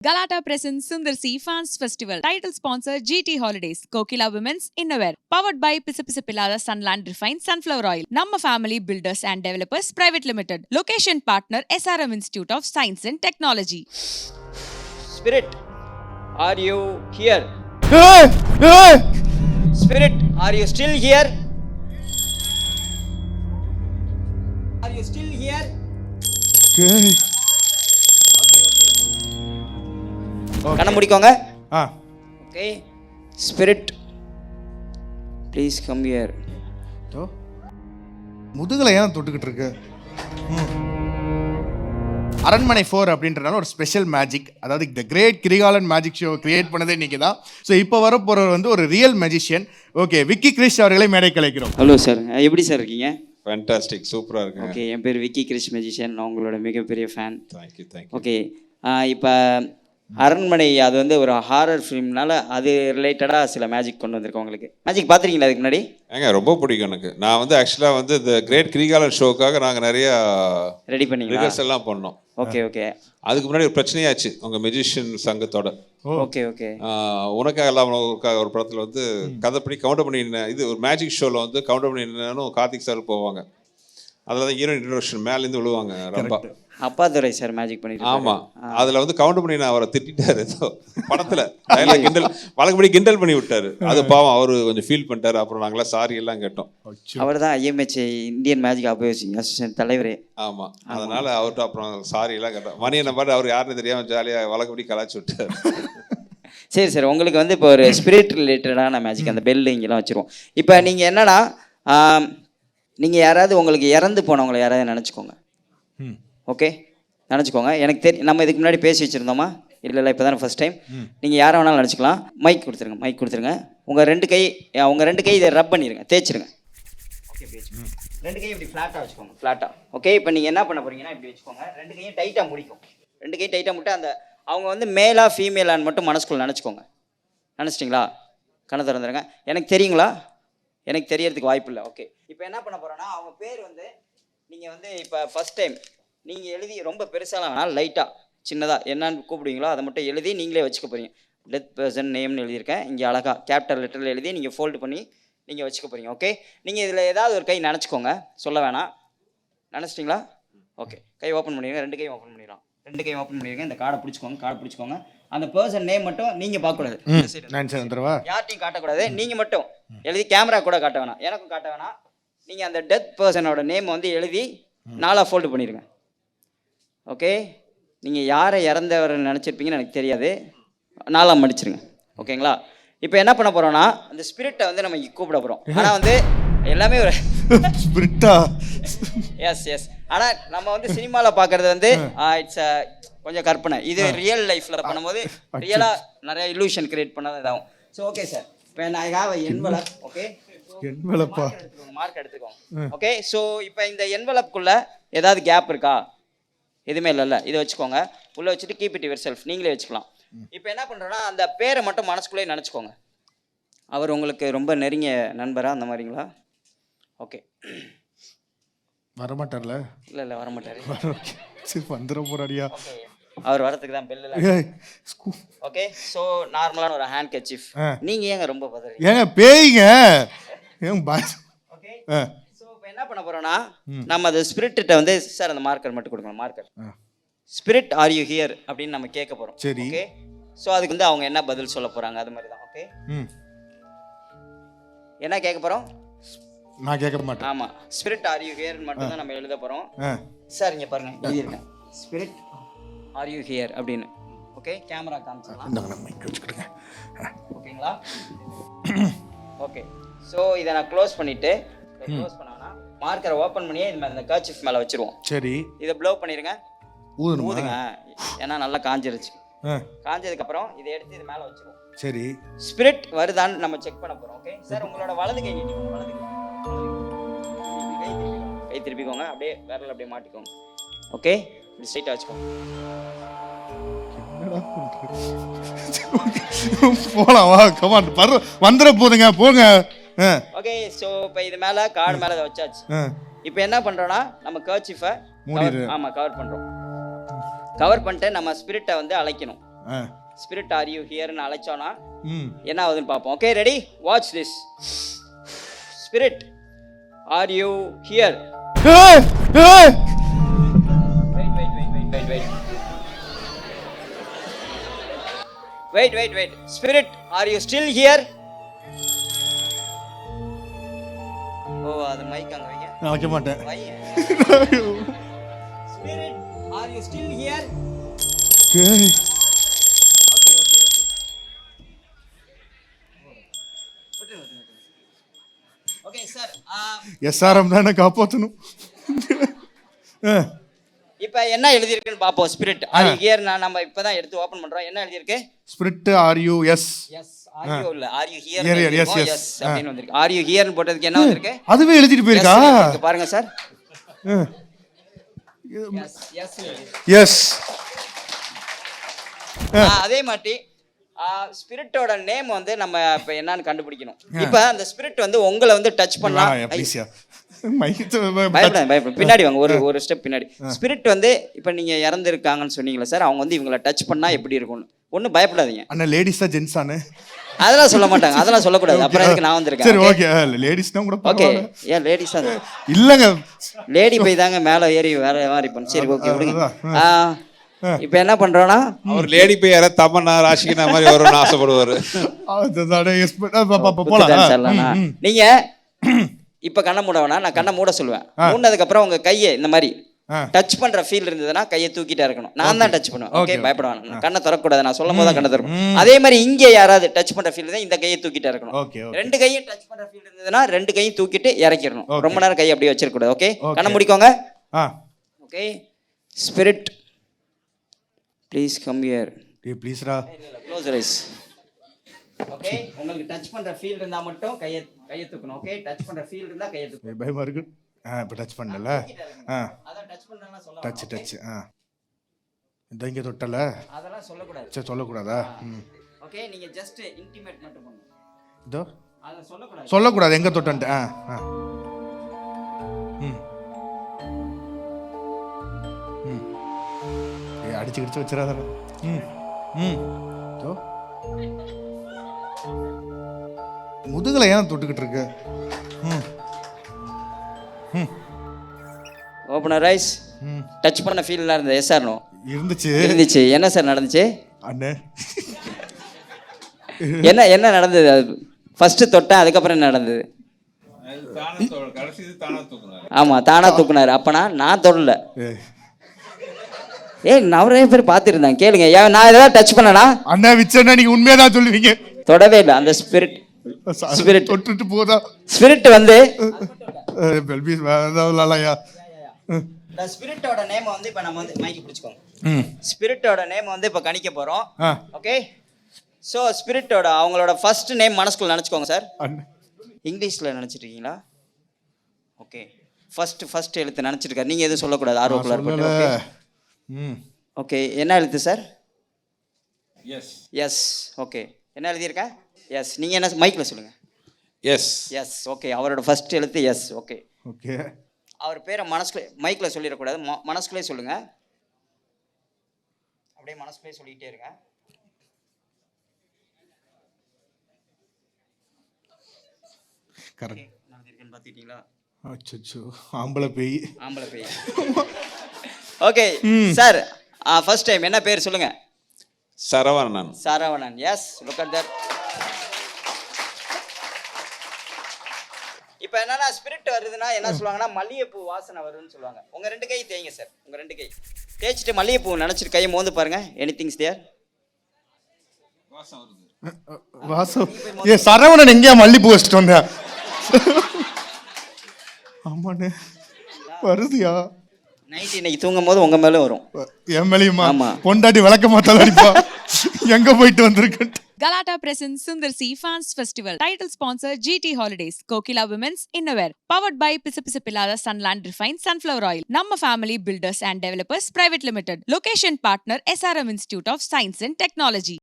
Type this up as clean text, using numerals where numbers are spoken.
Galata presents Sundar C Fans Festival. Title sponsor GT Holidays. Kokila Women's Innerwear. Powered by Pisapilada Sunland Refined Sunflower Oil. Namma Family Builders and Developers Private Limited. Location partner SRM Institute of Science and Technology. Spirit, are you here? Spirit, are you still here? Are you still here? கண்ண முடிக்கோங்க. Okay. Spirit, please come here. முதுகலை ஏன் தொட்டுக்கிட்டு இருக்கு? அரண்மனை 4 அப்படின்றனால ஒரு special magic, அதாவது the great Kirikalan magic show create பண்ணதே இன்னைக்கு தான். ஸோ இப்போ வர போகிறவர் வந்து ஒரு real magician. Okay, Vicky Krish அவர்களை மேடை கலைக்கிறோம். ஹலோ சார், எப்படி சார் இருக்கீங்க? ஃபேண்டாஸ்டிக், சூப்பராக இருக்கு. ஓகே, என் பேர் விக்கி கிரிஷ் மேஜிஷியன். நான் உங்களோட மிகப்பெரிய ஃபேன். தேங்க்யூ. ஓகே, இப்போ அரண்மனை அது வந்து ஒரு ஹாரர் ஃபிலிம்னால அது ரிலேட்டடாக சில மேஜிக் கொண்டு வந்திருக்கோம். உங்களுக்கு மேஜிக் பார்த்துருக்கீங்களா அதுக்கு முன்னாடி? ரொம்ப பிடிக்கும் எனக்கு. நான் வந்து ஆக்சுவலாக வந்து இந்த கிரேட் கிரிகாலன் ஷோக்காக நாங்கள் நிறையா ரெடி பண்ணி ரிஹர்ஸ் எல்லாம் பண்ணோம். ஓகே. அதுக்கு முன்னாடி ஒரு பிரச்சனையாச்சு உங்கள் மெஜிஷியன் சங்கத்தோட. ஓகே. உனக்காக எல்லாம் ஒரு படத்தில் வந்து கதைப்படி கவுண்டர் பண்ணி இது ஒரு மேஜிக் ஷோவில் வந்து கவுண்டர் பண்ணி கார்த்திக் சார் போவாங்க. அதில் தான் ஹீரோயின் இன்ட்ரோடக்ஷன் மேலேருந்து விழுவாங்க. ரொம்ப அப்பாதுரை சார் மேஜிக் பண்ணிட்டு. ஆமாம், அதில் வந்து கவுண்டர் பண்ணி நான் அவரை திட்டாரு ஏதோ படத்தில் டைலாக் கிண்டல் வழக்கப்படி கிண்டல் பண்ணி விட்டாரு. அது பாவம் அவர் கொஞ்சம் ஃபீல் பண்ணிட்டாரு. அப்புறம் நாங்களாம் சாரி எல்லாம் கேட்டோம். அவர் தான் ஐஎம்ஹெச் இந்தியன் மேஜிக் அசோசியேஷன் தலைவரே. ஆமாம், அதனால அவர்கிட்ட அப்புறம் சாரி எல்லாம் கேட்டோம். மணி என்ன பாட்டு அவர் யாருன்னு தெரியாமல் ஜாலியாக வழக்கப்படி கலாச்சி விட்டார். சரி சார், உங்களுக்கு வந்து இப்போ ஒரு ஸ்பிரிட் ரிலேட்டடான மேஜிக், அந்த பெல் இங்கெல்லாம் வச்சுருவோம். இப்போ நீங்கள் என்னன்னா, நீங்கள் யாராவது உங்களுக்கு இறந்து போனவங்களை யாராவது நினச்சிக்கோங்க. ஓகே, நினச்சிக்கோங்க. எனக்கு நம்ம இதுக்கு முன்னாடி பேசி வச்சுருந்தோமா? இல்லை, இப்போ தானே ஃபஸ்ட் டைம். நீங்கள் யாரை வேணாலும் நினச்சிக்கலாம். மைக் கொடுத்துருங்க. உங்கள் ரெண்டு கை இதை ரப் பண்ணிடுங்க, தேய்ச்சிருங்க. ஓகே, ரெண்டு கையும் இப்படி ஃப்ளாட்டாக வச்சுக்கோங்க, ஃப்ளாட்டாக. ஓகே, இப்போ நீங்கள் என்ன பண்ண போகிறீங்கன்னா இப்படி வச்சுக்கோங்க. ரெண்டு கையும் டைட்டாக முடிக்கும். ரெண்டு கையும் டைட்டாக முடிட்டு அந்த அவங்க வந்து மேலா ஃபீமேலான்னு மட்டும் மனசுக்குள்ள நினச்சிக்கோங்க. நினச்சிட்டிங்களா? கண்ணை திறந்துருங்க. எனக்கு தெரியுங்களா? எனக்கு தெரியறதுக்கு வாய்ப்பு இல்லை. ஓகே, இப்போ என்ன பண்ண போகிறோன்னா, அவங்க பேர் வந்து நீங்கள் வந்து இப்போ ஃபஸ்ட் டைம் நீங்கள் எழுதி ரொம்ப பெருசாலாம் வேணால் லைட்டாக சின்னதாக என்னன்னு கூப்பிடுவீங்களோ அதை மட்டும் எழுதி நீங்களே வச்சுக்க போகிறீங்க. டெத் பர்சன் நேம்னு எழுதியிருக்கேன். இங்கே அழகாக கேபிட்டல் லெட்டரில் எழுதி நீங்கள் ஃபோல்டு பண்ணி நீங்கள் வச்சுக்க போகிறீங்க. ஓகே, நீங்கள் இதில் ஏதாவது ஒரு கை நினச்சிக்கோங்க, சொல்ல வேணாம். நினச்சிட்டிங்களா? ஓகே, கை ஓப்பன் பண்ணிடுங்க. ரெண்டு கையும் ஓப்பன் பண்ணிடலாம். ரெண்டு கையும் ஓப்பன் பண்ணிடுங்க. இந்த கார்டை பிடிச்சிக்கோங்க. அந்த பர்சன் நேம் மட்டும் நீங்கள் பார்க்கக்கூடாது, யார்ட்டையும் காட்டக்கூடாது. நீங்கள் மட்டும் எழுதி கேமரா கூட காட்ட வேணாம், எனக்கும் காட்ட வேணாம். நீங்கள் அந்த டெத் பர்சனோட நேம் வந்து எழுதி 4 ஃபோல்டு பண்ணிடுங்க. ஓகே, நீங்கள் யாரை இறந்தவர் நினச்சிருப்பீங்கன்னு எனக்கு தெரியாது, 4 மடிச்சிருங்க. ஓகேங்களா? இப்போ என்ன பண்ண போகிறோன்னா, அந்த ஸ்பிரிட்டை வந்து நம்ம கூப்பிட போகிறோம். ஆனால் வந்து எல்லாமே ஒரு ஸ்பிரிட்டா. எஸ். ஆனால் நம்ம வந்து சினிமாவில் பார்க்குறது வந்து இட்ஸ் கொஞ்சம் கற்பனை. இது ரியல் லைஃப்பில் பண்ணும்போது ரியலாக நிறைய இல்லூஷன் கிரியேட் பண்ணால் இதாகும். ஸோ ஓகே சார், இப்போ நான் ஹேவ் என்வலப். ஓகே, மார்க் எடுத்துக்கோங்க. ஓகே, ஸோ இப்போ இந்த என்வலப்புக்குள்ளே ஏதாவது கேப் இருக்கா? எதுவுமே இல்லைல்ல. இதை வச்சுக்கோங்க, உள்ளே வச்சுட்டு கீப் இட் யுவர் செல்ஃப், நீங்களே வச்சுக்கலாம். இப்போ என்ன பண்ணுறோன்னா, அந்த பேரை மட்டும் மனசுக்குள்ளே நினச்சிக்கோங்க. அவர் உங்களுக்கு ரொம்ப நெருங்கிய நண்பரா அந்த மாதிரிங்களா? ஓகே, வரமாட்டார்ல? இல்லை வரமாட்டார். வந்துட போறாடியா? அவர் வரத்துக்கு தான் பெல்ல. ஓகே, ஸோ நார்மலான ஒரு ஹேண்ட் கர்ச்சீஃப். நீங்கள் ஏங்க ரொம்ப பதறீங்க? ஏங்க பேய்ங்க. ஓகே, ஸோ இப்போ என்ன பண்ண போகிறோன்னா, நம்ம அந்த ஸ்பிரிட்ட வந்து சார் அந்த மார்க்கர் மட்டும் கொடுக்கணும். Marker spirit are you here அப்படின்னு நம்ம கேட்க போகிறோம். சரி. ஓகே, ஸோ அதுக்கு வந்து அவங்க என்ன பதில் சொல்ல போகிறாங்க அது மாதிரி தான். ஓகே, என்ன கேட்க போகிறோம்? நான் கேட்க மாட்டேன். ஆமாம், ஸ்பிரிட் ஆர் யூ ஹியர் மட்டும் தான் நம்ம எழுத போகிறோம். சார் இங்கே பாருங்க, எழுதியிருக்கேன் ஸ்பிரிட் ஆர் யூ ஹியர் அப்படின்னு. ஓகே, கேமரா காமிச்சிடலாம். ஓகேங்களா? ஓகே, ஸோ இதை நான் க்ளோஸ் பண்ணிவிட்டு பண்ணோன்னா மார்க்கரை ஓப்பன் பண்ணியே இது இந்த கர்ச்சீஃப் மேலே வச்சுருவோம். சரி, இதை ப்ளோ பண்ணிடுங்க, ஊதுங்க. ஏன்னா நல்லா காஞ்சிருச்சு. காஞ்சதுக்கப்புறம் இதை எடுத்து இது மேலே வச்சுருவோம். சரி, ஸ்பிரிட் வருதான்னு நம்ம செக் பண்ண போகிறோம். ஓகே சார், உங்களோட வலது கை நீட்டிக்கோங்க. வலது கை திருப்பிக்கோங்க, அப்படியே விரல் அப்படியே மாட்டிக்கோங்க. ஓகே, இப்படி ஸ்ட்ரைட்டாக வச்சுக்கோங்க. போலாம், வா, கமான், வந்துட போதுங்க, போங்க. ஓகே, ஸோ இப்போ இது மேலே கார்டு மேலே இதை வச்சாச்சு. இப்போ என்ன பண்ணுறோன்னா, நம்ம கர்ச்சீஃபை கவர் பண்ணுறோம். கவர் பண்ணிட்டு நம்ம ஸ்பிரிட்டை வந்து அழைக்கணும். ஸ்பிரிட் ஆர் யூ ஹியர்னு அழைச்சோன்னா ம் என்ன ஆகுதுன்னு பார்ப்போம். Okay, ready, watch this. Spirit are you here? ஏய் ஏய் wait. Spirit, are you still here? ஓ, அது மைக் அங்க வைங்க. நான் வைக்க மாட்டேன். வைங்க. Spirit, are you still here? ஏய் Okay. Okay, sir. எஸ்ஆர்எம் தானே காப்பாற்றணும். இப்போ என்ன எழுதியிருக்குன்னு பார்ப்போம். ஸ்பிரிட் ஆர் யூ ஹியர் நம்ம இப்பதான் எடுத்து ஓபன் பண்றோம். என்ன எழுதியிருக்கு? Spirit are you yes yes are you இல்ல are you here Yes. Yes அப்படினு வந்திருக்கு. ஆர் யூ ஹியர்னு போட்டதுக்கு என்ன வந்திருக்கு? அதுவே எழுதிட்டு போயிருக்கா? இங்க பாருங்க சார். எஸ் அதே மாதிரி ஸ்பிரிட்டோட நேம் வந்து நம்ம இப்போ என்னன்னு கண்டுபிடிக்கணும். இப்போ அந்த ஸ்பிரிட் வந்து உங்களை வந்து டச் பண்ணா ப்ளீஸ்யா பயப்படாது பின்னாடி வாங்க, ஒரு ஸ்டெப் பின்னாடி. ஸ்பிரிட் வந்து இப்போ நீங்க இறந்துருக்காங்கன்னு சொன்னீங்களா சார், அவங்க வந்து இவங்களை டச் பண்ணா எப்படி இருக்கும்னு ஒன்றும் பயப்படாதீங்க. அண்ணா லேடிஸா ஜென்ஸானு அதெல்லாம் சொல்ல மாட்டாங்க, அதெல்லாம் சொல்லக்கூடாது. அப்புறம் எதுக்கு நான் வந்திருக்கேன். சரி ஓகே, லேடிஸ்னா கூட ஓகே. பரவாயில்லை. ஏன் லேடிஸ் தான் இல்லங்க, லேடி போய் தாங்க மேலே ஏறி வேற மாதிரி பண்ணு. சரி ஓகே விடுங்க. இப்போ என்ன பண்றோம்னா அவர் லேடி போய் யாராவது தமன்னா ராசிகனா மாதிரி வரும்னு ஆசைப்படுவாரு. போலாம். நீங்க இப்ப கண்ணை மூட வேணா, நான் கண்ணை மூட சொல்லுவேன். மூடினதுக்கு அப்புறம் உங்க கையை இந்த மாதிரி டச் பண்ற ஃபீல் இருந்ததுன்னா கையை தூக்கிட்டே இருக்கணும். நான் தான் டச் பண்ணுவேன். ஓகே, பயப்பட வேணாம். கண்ணை திறக்கக்கூடாது, நான் சொல்லும் போது தான் கண்ணை திறக்கணும். அதே மாதிரி இங்கே யாராவது டச் பண்ற ஃபீல் இருந்தா இந்த கையை தூக்கிட்டே இருக்கணும். ரெண்டு கையும் டச் பண்ற ஃபீல் இருந்ததுன்னா ரெண்டு கையும் தூக்கிட்டு இறக்கிடணும். ரொம்ப நேரம் கையை அப்படியே வச்சிருக்கூடாது. ஓகே, கண்ணை முடிக்கோங்க. Okay, spirit please come here. ப்ளீஸ்ரா க்ளோஸ் ஐஸ். ஓகே, உங்களுக்கு டச் பண்ற ஃபீல் இருந்தா மட்டும் கையை தூக்கணும். ஓகே, டச் பண்ற ஃபீல் இருந்தா கையை தூக்கணும். பயமா இருக்கு. இப்போ டச் பண்ணல. அதான் டச் பண்ணலாம் சொல்லலாம். டச் இந்த இங்க தொட்டல, அதெல்லாம் சொல்லக்கூடாது. சரி சொல்லக்கூடாதா? ஓகே, நீங்க ஜஸ்ட் இன்டிமேட் மட்டும் பண்ணுங்க. இதோ அத சொல்லக்கூடாது. சொல்லக்கூடாது எங்க தொட்டன்ட்டு. அடிச்சு வச்சிடாத. முதுகலை ஏன் தொட்டுக்கிட்டு இருக்கு? Opener ice. டச் பண்ண ஃபீல்லாம் இருந்தது. Yes or no? இருந்துச்சு. என்ன சார் நடந்துச்சு அண்ணே? என்ன நடந்தது? அது ஃபர்ஸ்ட் தொட்டேன், அதுக்கப்புறம் என்ன நடந்தது? ஆமா, தானா தூக்குனாரு. அப்பனா நான் தொடல. நிறைய பேர் பார்த்துருந்தாங்க. கேளுங்க, நான் ஏதாவது டச் பண்ணனா? அண்ணா விச்சண்ணா, நீங்க உண்மையாதான் சொல்லுவீங்க. தொடவே இல்லை. அந்த ஸ்பிரிட் தொட்டுட்டு போதா ஸ்பிரிட் வந்து ஸ்பிரிட்டோட நேம் வந்து இப்போ நம்ம வந்து மைக்கு பிடிச்சுக்கோங்க. ஸ்பிரிட்டோட நேம் வந்து இப்போ கணிக்க போறோம். ஓகே, ஸோ ஸ்பிரிட்டோட அவங்களோட ஃபர்ஸ்ட் நேம் மனசுக்குள்ள நினச்சிக்கோங்க சார். இங்கிலீஷில் நினச்சிட்டு இருக்கீங்களா? ஓகே, ஃபர்ஸ்ட் எழுத்து நினச்சிருக்காரு. நீங்கள் எதுவும் சொல்லக்கூடாது, ஆர்வக்குள்ளார். ஓகே, என்ன எழுத்து சார்? எஸ். ஓகே, என்ன எழுதியிருக்கேன்? எஸ். நீங்கள் என்ன மைக்கில் சொல்லுங்கள். எஸ். ஓகே, அவரோட ஃபர்ஸ்ட் எழுத்து எஸ். ஓகே. அவர் பேரை மனசுக்குள்ளே, மைக்கில் சொல்லிடக்கூடாது, மனசுக்குள்ளே சொல்லுங்க. அப்படியே மனசுக்குள்ளே சொல்லிகிட்டே இருங்க. பார்த்துக்கிட்டீங்களா? ஆம்பளை பேய். ஓகே சார், ஃபர்ஸ்ட் டைம் என்ன பேர் சொல்லுங்க? Saravanan. Yes, look at that. இப்போ என்னன்னா ஸ்பிரிட் வருதுன்னா என்ன சொல்லுவாங்கன்னா மல்லிகைப்பூ வாசனை வருதுன்னு சொல்லுவாங்க. உங்க ரெண்டு கை தேய்ங்க சார். உங்க ரெண்டு கை தேய்ச்சிட்டு மல்லிகைப்பூ நினைச்சிட்டு கையை மோந்து பாருங்க. எனிதிங்ஸ் தேர். வாசம். சரவணன் எங்கேயா மல்லிகைப்பூ வச்சுட்டு வந்தா? ஆமாண்ணே, வருதுயா. நைட் இன்னைக்கு தூங்கும் போது உங்க மேல வரும். என் மேலேயுமா? பொண்டாட்டி விளக்க மாத்தால அடிப்பா. எங்க போயிட்டு வந்திருக்கு? Galata presents Sundar C Fans Festival. Title sponsor GT Holidays. Kokila Women's Innerwear. Powered by Pisapilada Sunland Refined Sunflower Oil. Namma Family Builders and Developers Private Limited. Location partner SRM Institute of Science and Technology.